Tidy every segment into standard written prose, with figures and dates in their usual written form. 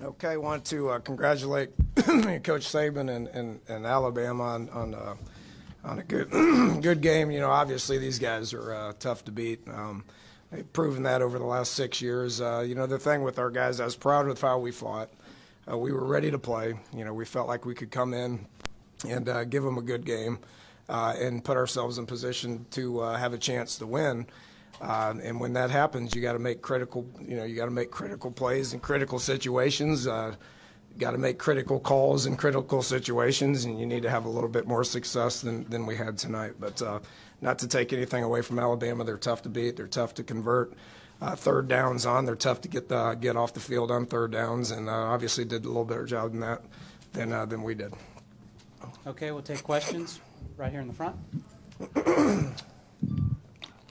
Okay, I want to congratulate Coach Saban and Alabama on a good good game. You know, obviously these guys are tough to beat. They've proven that over the last 6 years. You know, the thing with our guys, I was proud with how we fought. We were ready to play. You know, we felt like we could come in and give them a good game and put ourselves in position to have a chance to win. And when that happens, you got to make critical. You know, you got to make critical plays in critical situations. You got to make critical calls in critical situations, and you need to have a little bit more success than we had tonight. But not to take anything away from Alabama, they're tough to beat. They're tough to convert. Third downs on, they're tough to get off the field on third downs, and obviously did a little better job than that than we did. Okay, we'll take questions right here in the front.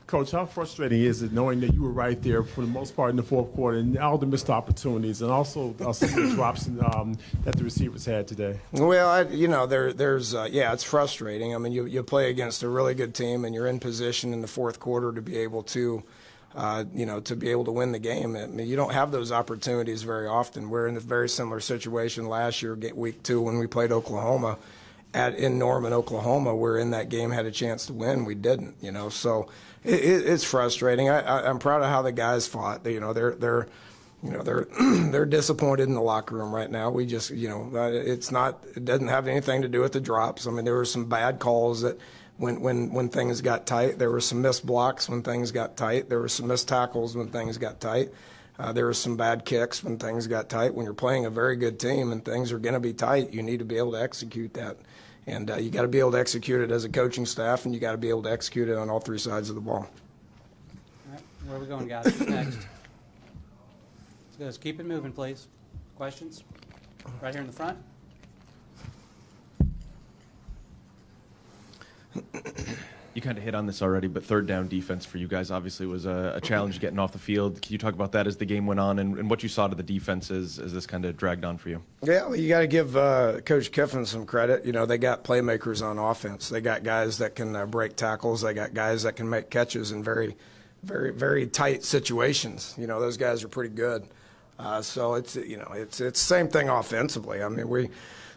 Coach, how frustrating is it knowing that you were right there for the most part in the fourth quarter and all the missed opportunities and also some of the drops that the receivers had today? Well, you know, there's it's frustrating. I mean, you play against a really good team and you're in position in the fourth quarter to be able to, to be able to win the game. I mean, you don't have those opportunities very often. We're in a very similar situation last year, week 2, when we played Oklahoma. In Norman, Oklahoma, where in that game had a chance to win, we didn't. You know, so it's frustrating. I'm proud of how the guys fought. They're disappointed in the locker room right now. We just, it doesn't have anything to do with the drops. I mean, there were some bad calls that when things got tight. There were some missed blocks when things got tight. There were some missed tackles when things got tight. There were some bad kicks when things got tight. When you're playing a very good team and things are going to be tight, you need to be able to execute that. And you got to be able to execute it as a coaching staff, and you got to be able to execute it on all 3 sides of the ball. All right, where are we going, guys? Who's next? Let's keep it moving, please. Questions? Right here in the front. You kind of hit on this already, but third down defense for you guys obviously was a challenge getting off the field. Can you talk about that as the game went on and what you saw to the defense as this kind of dragged on for you? Yeah, well, you got to give Coach Kiffin some credit. You know, they got playmakers on offense. They got guys that can break tackles. They got guys that can make catches in very, very, very tight situations. You know, those guys are pretty good. So it's the same thing offensively. I mean, we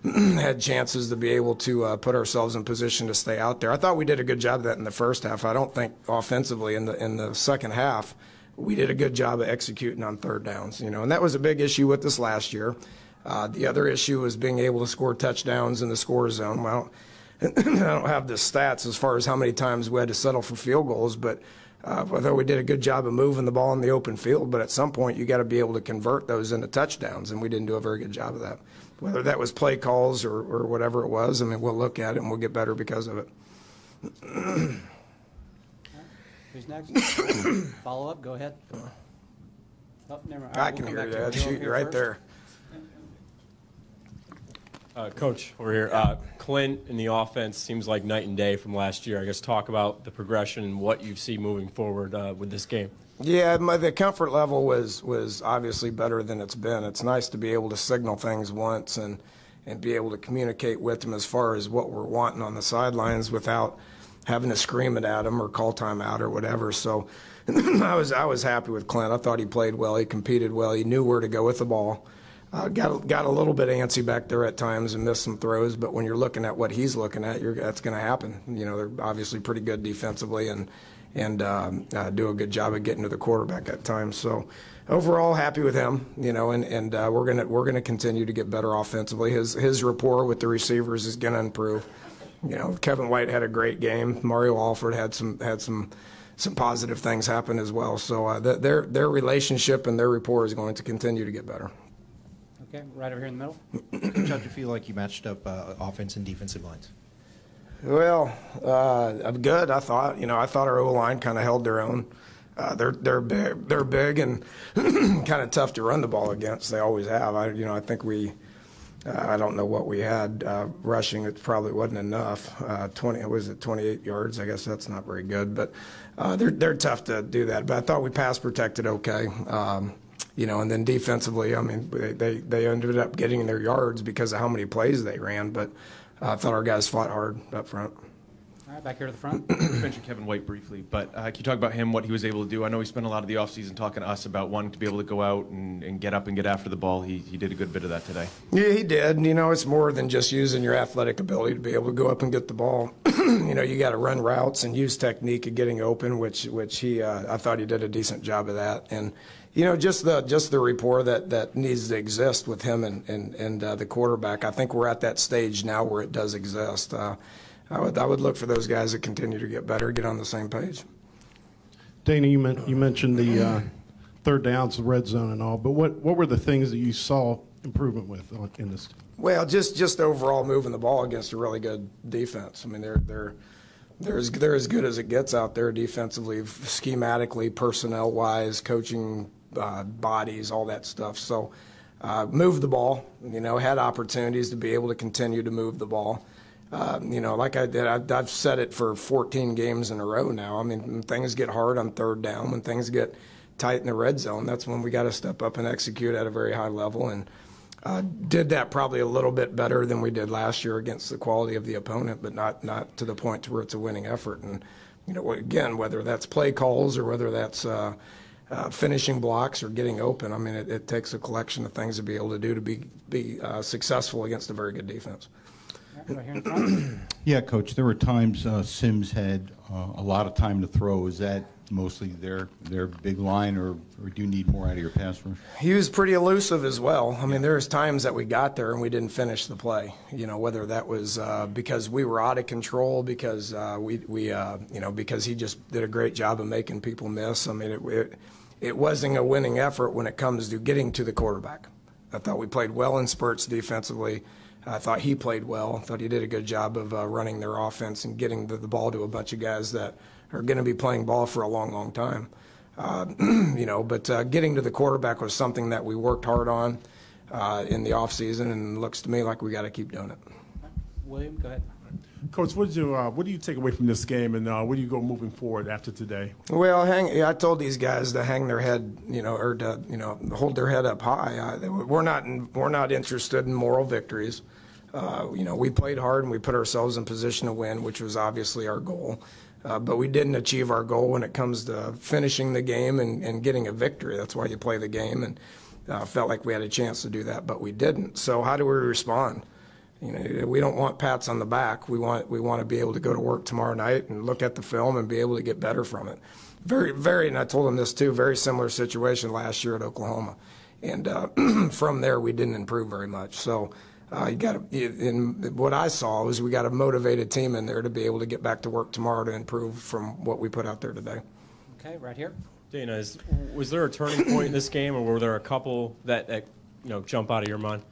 had chances to be able to put ourselves in position to stay out there. I thought we did a good job of that in the first half. I don't think offensively in the second half we did a good job of executing on third downs. You know, and that was a big issue with us last year. The other issue was being able to score touchdowns in the score zone. Well, I don't have the stats as far as how many times we had to settle for field goals, but whether we did a good job of moving the ball in the open field, but at some point you got to be able to convert those into touchdowns, and we didn't do a very good job of that. Whether that was play calls or whatever it was, I mean, we'll look at it and we'll get better because of it. Who's next? Follow up, go ahead. Oh, never mind. I can hear you. I'd shoot you right there. Coach, over here. Clint in the offense seems like night and day from last year. I guess talk about the progression and what you see moving forward with this game. Yeah, the comfort level was obviously better than it's been. It's nice to be able to signal things once and be able to communicate with them as far as what we're wanting on the sidelines without having to scream it at them or call timeout or whatever. So I was happy with Clint. I thought he played well. He competed well. He knew where to go with the ball. Got a little bit antsy back there at times and missed some throws, but when you're looking at what he's looking at, that's going to happen. You know, they're obviously pretty good defensively and do a good job of getting to the quarterback at times. So overall, happy with him. You know, and we're gonna continue to get better offensively. His rapport with the receivers is going to improve. You know, Kevin White had a great game. Mario Alford had some positive things happen as well. So their relationship and their rapport is going to continue to get better. Okay, right over here in the middle. Coach, how do you feel like you matched up offense and defensive lines? Well, I'm good. I thought our O-line kind of held their own. They're big and kind of tough to run the ball against. They always have. I think I don't know what we had rushing. It probably wasn't enough. 28 yards? I guess that's not very good. But they're tough to do that. But I thought we pass protected okay. And then defensively, I mean, they ended up getting their yards because of how many plays they ran. But I thought our guys fought hard up front. All All right, back here to the front. You mentioned Kevin White briefly, but can you talk about him, what he was able to do? I know he spent a lot of the offseason talking to us about wanting to be able to go out and get up and get after the ball. He did a good bit of that today. Yeah, he did. You know, it's more than just using your athletic ability to be able to go up and get the ball. You know, you got to run routes and use technique of getting open, which he I thought he did a decent job of that. And you know, just the rapport that needs to exist with him and the quarterback. I think we're at that stage now where it does exist. I would look for those guys that continue to get better, get on the same page. Dana, you mentioned the third downs, the red zone, and all. But what were the things that you saw improvement with in this? Well, just overall moving the ball against a really good defense. I mean, they're as good as it gets out there defensively, schematically, personnel-wise, coaching, bodies, all that stuff. So moved the ball. You know, had opportunities to be able to continue to move the ball. You know, like I did, I've said it for 14 games in a row now. I mean, when things get hard on third down, when things get tight in the red zone, that's when we got to step up and execute at a very high level. And did that probably a little bit better than we did last year against the quality of the opponent, but not to the point to where it's a winning effort. And, you know, again, whether that's play calls or whether that's finishing blocks or getting open, I mean, it takes a collection of things to be able to do to be successful against a very good defense. Right here in front. Yeah, Coach, there were times Sims had a lot of time to throw. Is that mostly their big line, or do you need more out of your pass rush? He was pretty elusive as well. I mean, there's times that we got there and we didn't finish the play. You know, whether that was because we were out of control, because you know, because he just did a great job of making people miss. I mean, it wasn't a winning effort when it comes to getting to the quarterback. I thought we played well in spurts defensively. I thought he played well. I thought he did a good job of running their offense and getting the ball to a bunch of guys that are going to be playing ball for a long, long time. You know, but getting to the quarterback was something that we worked hard on in the offseason, and it looks to me like we got to keep doing it. William, go ahead. Coach, what do you take away from this game, and where do you go moving forward after today? Well, I told these guys to hang their head, you know, or to, you know, hold their head up high. We're not interested in moral victories. You know, we played hard and we put ourselves in position to win, which was obviously our goal. But we didn't achieve our goal when it comes to finishing the game and getting a victory. That's why you play the game, and felt like we had a chance to do that, but we didn't. So how do we respond? You know, we don't want pats on the back. We want to be able to go to work tomorrow night and look at the film and be able to get better from it. And I told them this too, very similar situation last year at Oklahoma. And from there, we didn't improve very much. So what I saw was we got a motivated team in there to be able to get back to work tomorrow to improve from what we put out there today. Okay, right here. Dana, was there a turning point in this game, or were there a couple that you know, jump out of your mind?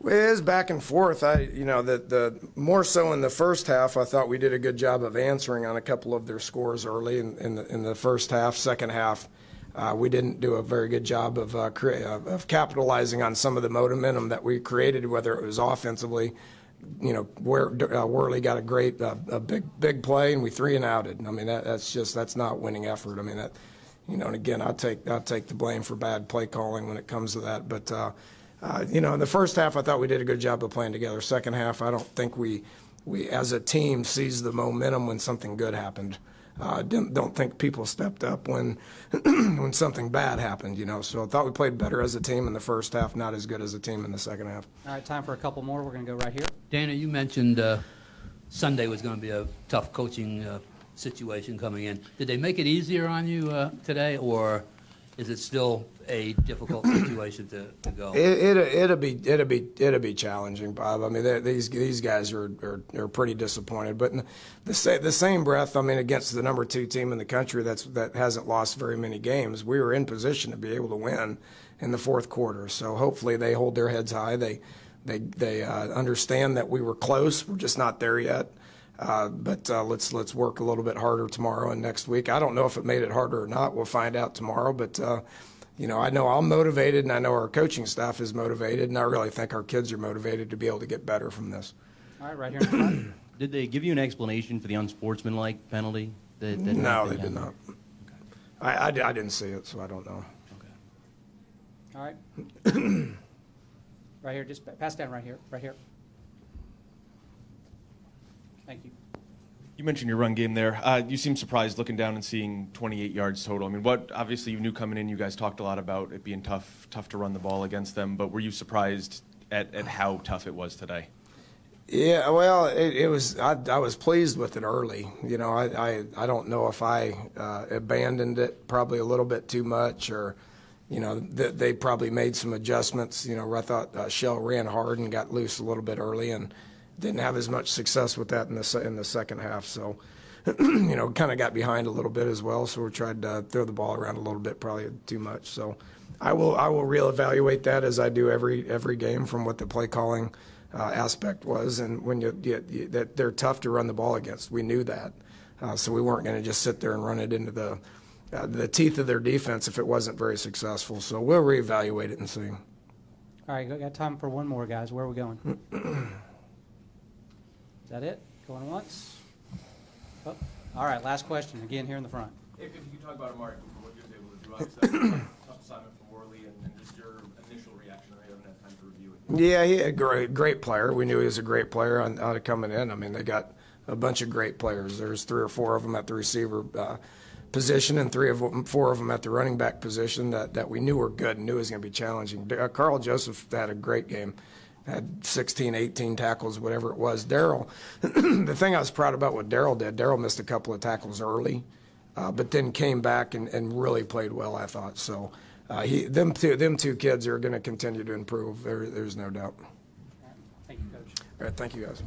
Well, it is back and forth. You know, the more so in the first half, I thought we did a good job of answering on a couple of their scores early in the first half. Second half, we didn't do a very good job of capitalizing on some of the momentum that we created, whether it was offensively. You know, where Worley got a big play and we 3-and-outed. I mean, that's not winning effort. I mean, that, you know, and again, I'll take the blame for bad play calling when it comes to that, but. You know, in the first half, I thought we did a good job of playing together. Second half, I don't think we as a team seized the momentum when something good happened. Don't think people stepped up when when something bad happened, you know. So I thought we played better as a team in the first half, not as good as a team in the second half. All right, time for a couple more. We're going to go right here. Dana, you mentioned Sunday was going to be a tough coaching situation coming in. Did they make it easier on you today, or is it still a difficult situation to go? It'll be challenging, Bob. I mean, these guys are pretty disappointed. But in the same breath, I mean, against the number 2 team in the country that hasn't lost very many games, we were in position to be able to win in the fourth quarter. So hopefully they hold their heads high. They understand that we were close. We're just not there yet. But let's work a little bit harder tomorrow and next week. I don't know if it made it harder or not. We'll find out tomorrow. But you know I'm motivated, and I know our coaching staff is motivated, and I really think our kids are motivated to be able to get better from this. All right, right here in the front. Did they give you an explanation for the unsportsmanlike penalty? No, they did not. Okay. I didn't see it, so I don't know. Okay. All right. Right here, just pass down right here, right here. Thank you. You mentioned your run game there. You seem surprised looking down and seeing 28 yards total. I mean, obviously you knew coming in, you guys talked a lot about it being tough to run the ball against them, but were you surprised at how tough it was today? Yeah, well, it was. I was pleased with it early. You know, I don't know if I abandoned it probably a little bit too much, or, you know, they probably made some adjustments. You know, I thought Shell ran hard and got loose a little bit early, and didn't have as much success with that in the second half. So, you know, kind of got behind a little bit as well. So we tried to throw the ball around a little bit, probably too much. So, I will reevaluate that as I do every game from what the play calling aspect was, and when that they're tough to run the ball against. We knew that, so we weren't going to just sit there and run it into the teeth of their defense if it wasn't very successful. So we'll reevaluate it and see. All right, got time for one more, guys. Where are we going? Is that it? Going once? Oh, all right, last question, again here in the front. If you could talk about Amari Cooper, what he was able to do. Obviously, tough assignment for Worley, and just your initial reaction. I haven't had time to review it. Yeah, he a great player. We knew he was a great player out of coming in. I mean, they got a bunch of great players. There's 3 or 4 of them at the receiver position, and 4 of them at the running back position that we knew were good and knew was going to be challenging. Carl Joseph had a great game. Had 16, 18 tackles, whatever it was. Darryl, the thing I was proud about what Darryl did, Darryl missed a couple of tackles early, but then came back and really played well, I thought. So them two kids are going to continue to improve. There's no doubt. Thank you, Coach. All right, thank you, guys.